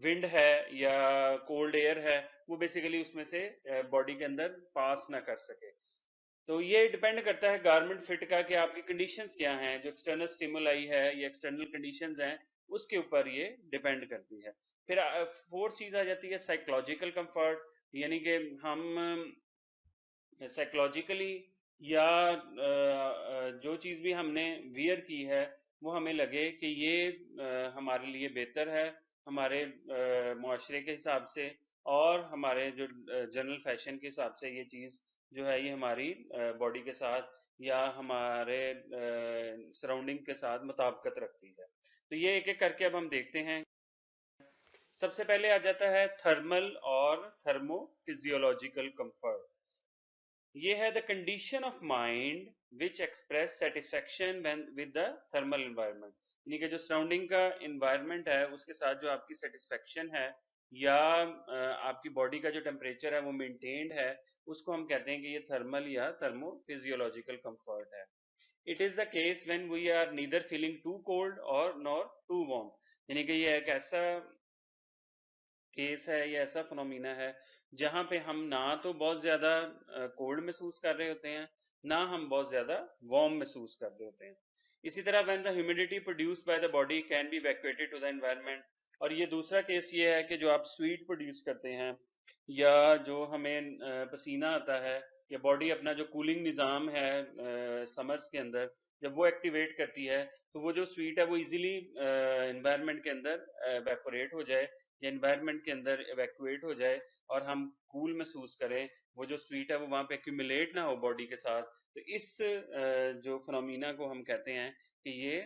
Wind है या cold air है वो बेसिकली उसमें से बॉडी के अंदर पास ना कर सके। तो ये डिपेंड करता है गारमेंट फिट का कि आपकी कंडीशंस क्या हैं, जो एक्सटर्नल स्टिमुलाई है या एक्सटर्नल कंडीशंस हैं उसके ऊपर ये डिपेंड करती है। फिर फोर्थ चीज आ जाती है साइकोलॉजिकल कंफर्ट, यानी कि हम साइकोलॉजिकली या जो चीज भी हमने वियर की है वो हमें लगे कि ये हमारे लिए बेहतर है, हमारे मुआशरे के हिसाब से और हमारे जो जनरल फैशन के हिसाब से ये चीज जो है ये हमारी बॉडी के साथ या हमारे सराउंडिंग के साथ मुताबिकत रखती है। तो ये एक एक करके अब हम देखते हैं। सबसे पहले आ जाता है थर्मल और थर्मो फिजियोलॉजिकल कंफर्ट। ये है the condition of mind which express satisfaction with the thermal environment, यानी कि जो सराउंडिंग का एनवायरनमेंट है उसके साथ जो आपकी सेटिस्फेक्शन है या आपकी बॉडी का जो टेम्परेचर है वो मेंटेन्ड है, उसको हम कहते हैं कि ये थर्मल या थर्मो फिजियोलॉजिकल कंफर्ट है। It is the case when we are neither feeling too cold और नॉर टू वार्म, यानी कि ये एक ऐसा केस है या ऐसा फिनोमिना है जहां पे हम ना तो बहुत ज्यादा कोल्ड महसूस कर रहे होते हैं, ना हम बहुत ज्यादा वार्म महसूस कर रहे होते हैं। इसी तरह when the humidity produced by the body can be evacuated to the environment, और ये दूसरा केस ये है कि जो आप स्वीट प्रोड्यूस करते हैं या जो हमें पसीना आता है या बॉडी अपना जो कूलिंग निज़ाम है समर्स के अंदर जब वो एक्टिवेट करती है तो वो जो स्वीट है वो इजीली एनवायरनमेंट के अंदर वेपोरेट हो जाए या एनवायरनमेंट के अंदर एवैक्यूएट हो जाए और हम कूल महसूस करें, वो जो स्वीट है वो वहाँ पे एक्यूमुलेट ना हो बॉडी के साथ। तो इस जो फिनोमिना को हम कहते हैं कि ये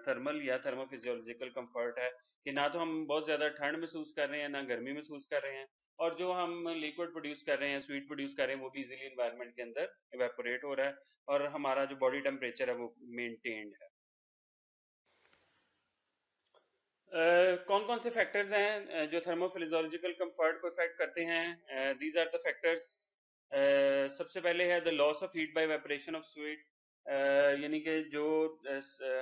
थर्मल या थर्मोफिजियोलॉजिकल कंफर्ट है, कि ना तो हम बहुत ज़्यादा ठंड महसूस कर रहे हैं ना गर्मी महसूस कर रहे हैं, और जो हम लिक्विड प्रोड्यूस कर रहे हैं स्वीट प्रोड्यूस कर रहे हैं वो भी इजीली एनवायरनमेंट के अंदर इवेपोरेट हो रहा है और हमारा जो बॉडी टेम्परेचर है वो मेंटेन्ड है। कौन कौन से फैक्टर्स हैं जो थर्मोफिजियोलॉजिकल कंफर्ट को इफेक्ट करते हैं? These are the factors. सबसे पहले है the loss of heat by evaporation of sweat, यानी कि जो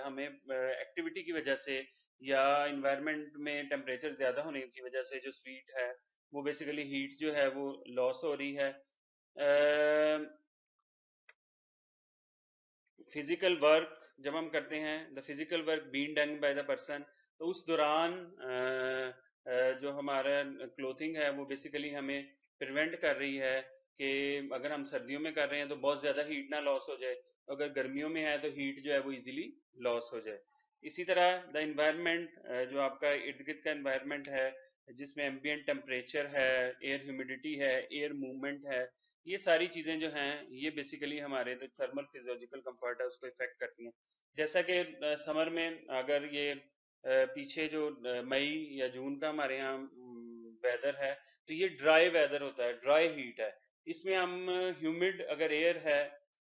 हमें एक्टिविटी की वजह से या इन्वायरमेंट में टेम्परेचर ज़्यादा होने की वजह से जो स्वीट है वो बेसिकली हीट जो है वो लॉस हो रही है। फिजिकल वर्क जब हम करते हैं, the physical work been done by the person, तो उस दौरान जो हमारा क्लोथिंग है वो बेसिकली हमें प्रिवेंट कर रही है कि अगर हम सर्दियों में कर रहे हैं तो बहुत ज़्यादा हीट ना लॉस हो जाए, अगर गर्मियों में है तो हीट जो है वो इजीली लॉस हो जाए। इसी तरह द इन्वायरमेंट, जो आपका इर्द गिर्द का इन्वायरमेंट है जिसमें एम्बियंट टेम्परेचर है, एयर ह्यूमिडिटी है, एयर मूवमेंट है, ये सारी चीजें जो हैं ये बेसिकली हमारे जो थर्मल फिजियोलॉजिकल कंफर्ट है उसको इफेक्ट करती हैं। जैसा कि समर में अगर ये पीछे जो मई या जून का हमारे यहाँ वेदर है तो ये ड्राई वेदर होता है, ड्राई हीट है। इसमें हम ह्यूमिड अगर एयर है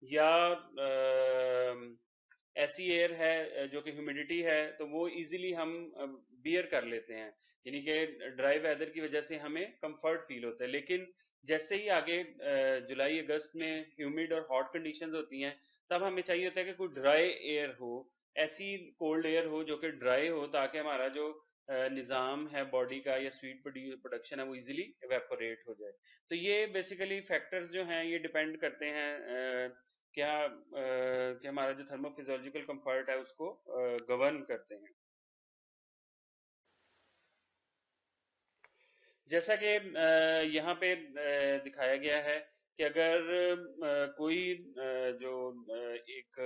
या ऐसी एयर है जो कि ह्यूमिडिटी है तो वो इजीली हम बियर कर लेते हैं, यानी कि ड्राई वेदर की वजह से हमें कंफर्ट फील होता है। लेकिन जैसे ही आगे जुलाई अगस्त में ह्यूमिड और हॉट कंडीशंस होती हैं तब हमें चाहिए होता है कि कोई ड्राई एयर हो, ऐसी कोल्ड एयर हो जो कि ड्राई हो ताकि हमारा जो निज़ाम है बॉडी का या स्वीट प्रोडक्शन है वो इजीली एवेपोरेट हो जाए। तो ये बेसिकली फैक्टर्स जो हैं ये डिपेंड करते हैं क्या कि हमारा जो थर्मोफिजियोलॉजिकल कंफर्ट है उसको गवर्न करते हैं। जैसा कि यहाँ पे दिखाया गया है कि अगर कोई जो एक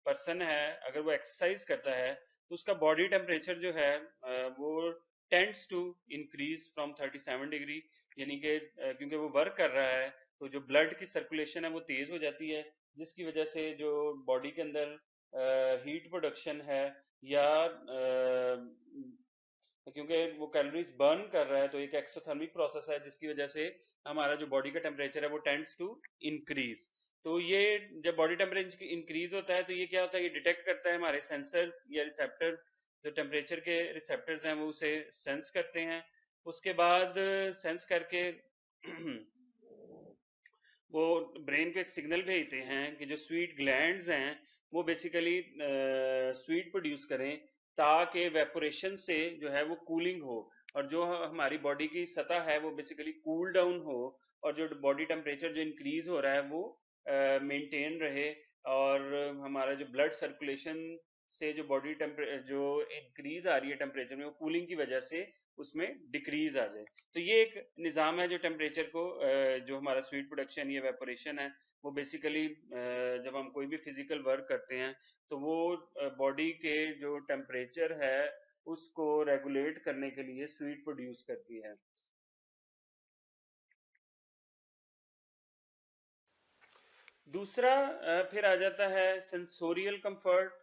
पर्सन है अगर वो एक्सरसाइज करता है तो उसका बॉडी टेम्परेचर जो है वो tends to increase from 37 degree, यानी कि क्योंकि वो वर्क कर रहा है तो जो ब्लड की सर्कुलेशन है वो तेज हो जाती है जिसकी वजह से जो बॉडी के अंदर हीट प्रोडक्शन है या क्योंकि वो कैलोरीज बर्न कर रहा है तो एक एक्सोथर्मिक प्रोसेस है जिसकी वजह से हमारा जो बॉडी का टेम्परेचर है वो टेंड्स टू इंक्रीज। तो ये जब बॉडी टेम्परेचर इंक्रीज होता है तो ये क्या होता है, ये डिटेक्ट करता है, हमारे सेंसर्स या रिसेप्टर्स जो टेम्परेचर के रिसेप्टर्स हैं वो उसे सेंस करते हैं। उसके बाद सेंस करके वो ब्रेन को एक सिग्नल भेजते हैं कि जो स्वीट ग्लैंड्स हैं वो बेसिकली स्वीट प्रोड्यूस करें ताकि वेपोरेशन से जो है वो कूलिंग हो, और जो हमारी बॉडी की सतह है वो बेसिकली कूल डाउन हो, और जो बॉडी टेम्परेचर जो इंक्रीज हो रहा है वो मेंटेन रहे, और हमारा जो ब्लड सर्कुलेशन से जो बॉडी टेम्परेचर जो इंक्रीज आ रही है टेम्परेचर में, वो कूलिंग की वजह से उसमें डिक्रीज आ जाए। तो ये एक निज़ाम है जो टेम्परेचर को जो हमारा स्वीट प्रोडक्शन या वेपोरेशन है, वो बेसिकली जब हम कोई भी फिजिकल वर्क करते हैं तो वो बॉडी के जो टेम्परेचर है उसको रेगुलेट करने के लिए स्वीट प्रोड्यूस करती है। दूसरा फिर आ जाता है सेंसोरियल कंफर्ट।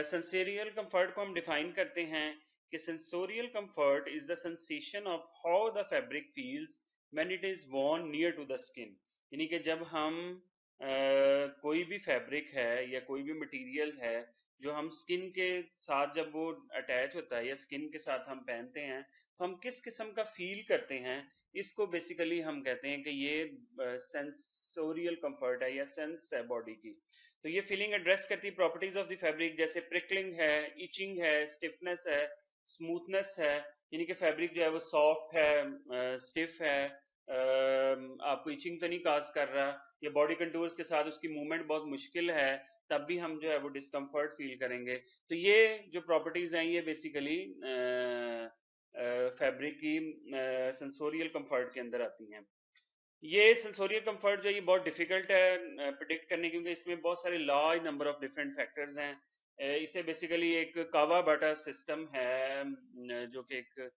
सेंसोरियल कंफर्ट को हम डिफाइन करते हैं कि sensorial comfort is the sensation of how the fabric feels when it is worn near to the skin. यानी कि जब हम कोई भी फैब्रिक है या कोई भी मटेरियल है जो हम स्किन के साथ जब वो अटैच होता है या स्किन के साथ हम पहनते हैं, तो हम किस किस्म का फील करते हैं, इसको बेसिकली हम कहते हैं कि ये सेंसोरियल कंफर्ट है या सेंस है बॉडी की। तो ये फीलिंग एड्रेस करती है प्रॉपर्टीज ऑफ द फैब्रिक, जैसे प्रिकलिंग है, इचिंग है, स्टिफनेस है, स्मूथनेस है। यानी कि फैब्रिक जो है वो सॉफ्ट है, स्टिफ है, आपको इचिंग तो नहीं काज कर रहा, या बॉडी कंटूर्स के साथ उसकी मूवमेंट बहुत मुश्किल है, तब भी हम जो है वो डिस्कम्फर्ट फील करेंगे। तो ये जो प्रॉपर्टीज हैं ये बेसिकली फैब्रिक की सेंसोरियल कंफर्ट के अंदर आती हैं। ये सेंसोरियल कंफर्ट जो है ये बहुत डिफिकल्ट है प्रिडिक्ट करने, क्योंकि इसमें बहुत सारे large number of different factors हैं। इसे बेसिकली एक कावाबाटा सिस्टम है, जो कि एक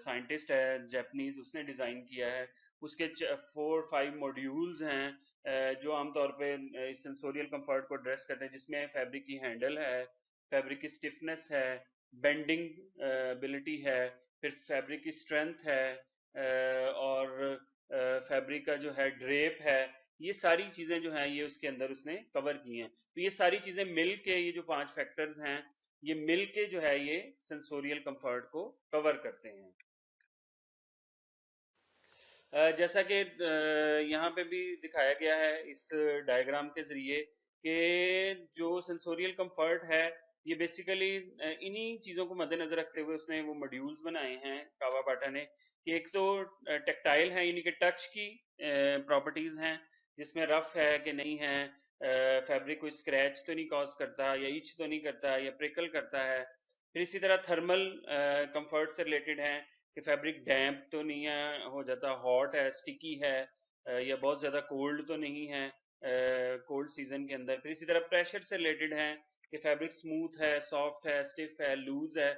साइंटिस्ट है जापानीज, उसने डिज़ाइन किया है। उसके 4-5 मॉड्यूल्स हैं जो आमतौर पे सेंसोरियल कंफर्ट को एड्रेस करते हैं, जिसमें फैब्रिक की हैंडल है, फैब्रिक की स्टिफनेस है, बेंडिंग एबिलिटी है, फिर फैब्रिक की स्ट्रेंथ है, और फैब्रिक का जो है ड्रेप है। ये सारी चीजें जो हैं ये उसके अंदर उसने कवर की हैं। तो ये सारी चीजें मिल के, ये जो 5 फैक्टर्स हैं, ये मिल के जो है ये सेंसोरियल कंफर्ट को कवर करते हैं। जैसा कि यहाँ पे भी दिखाया गया है इस डायग्राम के जरिए कि जो सेंसोरियल कंफर्ट है ये बेसिकली इन्हीं चीज़ों को मद्देनजर रखते हुए उसने वो मॉड्यूल्स बनाए हैं कावाबाटा ने, कि एक तो टेक्टाइल है, यानी कि टच की प्रॉपर्टीज़ हैं, जिसमें रफ है कि नहीं है, फैब्रिक को स्क्रैच तो नहीं कॉज करता, या इच तो नहीं करता, या प्रिकल करता है। फिर इसी तरह थर्मल कंफर्ट से रिलेटेड है कि फैब्रिक डैम्प तो नहीं है हो जाता, हॉट है, स्टिकी है, या बहुत ज़्यादा कोल्ड तो नहीं है कोल्ड सीजन के अंदर। फिर इसी तरह प्रेशर से रिलेटेड है कि फैब्रिक स्मूथ है, सॉफ्ट है, स्टिफ है, लूज है।